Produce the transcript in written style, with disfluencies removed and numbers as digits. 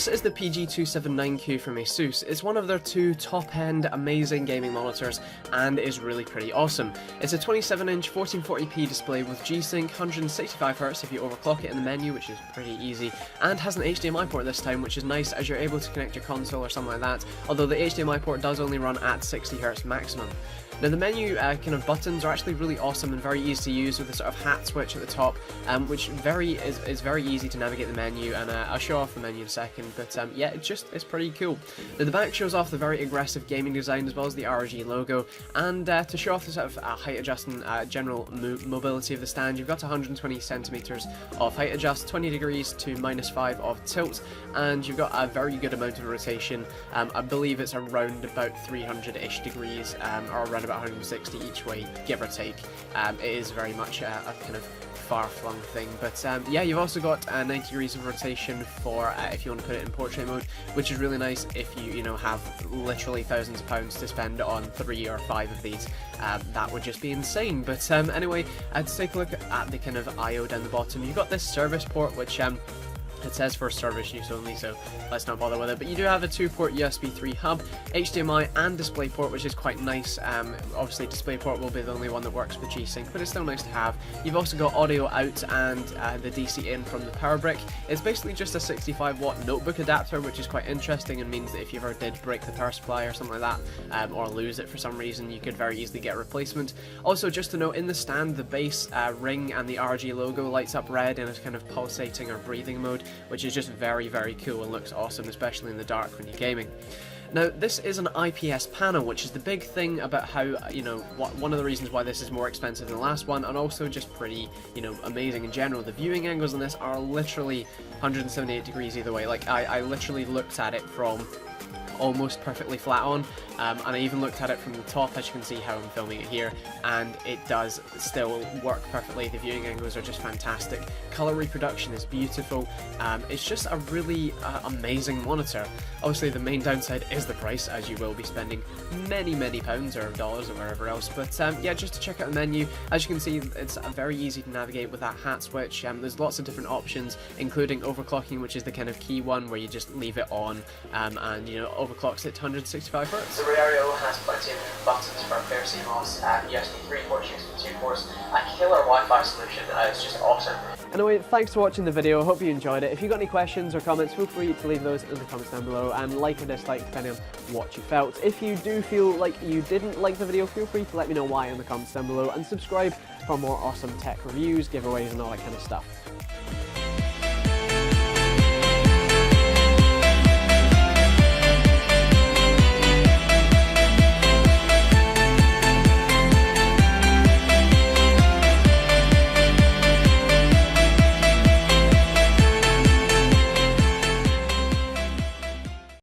this is the PG279Q from Asus. It's one of their two top-end amazing gaming monitors and is really pretty awesome. It's a 27-inch 1440p display with G-Sync, 165Hz if you overclock it in the menu, which is pretty easy, and has an HDMI port this time, which is nice as you're able to connect your console or something like that, although the HDMI port does only run at 60Hz maximum. Now the menu kind of buttons are actually really awesome and very easy to use with the sort of hat switch at the top, which is very easy to navigate the menu, and I'll show off the menu in a second, but yeah, it's pretty cool. Now the back shows off the very aggressive gaming design as well as the ROG logo, and to show off the sort of height adjusting general mobility of the stand, you've got 120 centimeters of height adjust, 20 degrees to -5 of tilt, and you've got a very good amount of rotation. I believe it's around about 300-ish degrees, or around about 160 each way, give or take. It is very much a kind of far-flung thing, but yeah, you've also got 90 degrees of rotation for if you want to put it in portrait mode, which is really nice if you have literally thousands of pounds to spend on 3 or 5 of these. That would just be insane. But anyway, to take a look at the kind of I/O down the bottom, you've got this service port, which it says for service use only, so let's not bother with it. But you do have a 2-port USB 3 hub, HDMI and DisplayPort, which is quite nice. Obviously DisplayPort will be the only one that works with G-Sync, but it's still nice to have. You've also got audio out and the DC in from the power brick. It's basically just a 65-watt notebook adapter, which is quite interesting and means that if you ever did break the power supply or something like that, or lose it for some reason, you could very easily get a replacement. Also, just to note, in the stand, the base ring and the ROG logo lights up red in a kind of pulsating or breathing mode, which is just very cool and looks awesome, especially in the dark when you're gaming. Now, this is an IPS panel, which is the big thing about how, one of the reasons why this is more expensive than the last one, and also just pretty, amazing in general. The viewing angles on this are literally 178 degrees either way. Like, I literally looked at it from almost perfectly flat on, and I even looked at it from the top, as you can see how I'm filming it here, and it does still work perfectly. The viewing angles are just fantastic. Color reproduction is beautiful. It's just a really amazing monitor. Obviously the main downside is the price, as you will be spending many pounds or dollars or wherever else, but yeah, just to check out the menu, as you can see, it's very easy to navigate with that hat switch. There's lots of different options, including overclocking, which is the kind of key one where you just leave it on, and overclocks it to 165Hz. The rear I/O has plenty of different buttons for clear CMOS, USB 3 ports, USB 2 ports, a killer Wi-Fi solution. It's just awesome. Anyway, thanks for watching the video. I hope you enjoyed it. If you've got any questions or comments, feel free to leave those in the comments down below, and like or dislike depending on what you felt. If you do feel like you didn't like the video, feel free to let me know why in the comments down below, and subscribe for more awesome tech reviews, giveaways and all that kind of stuff.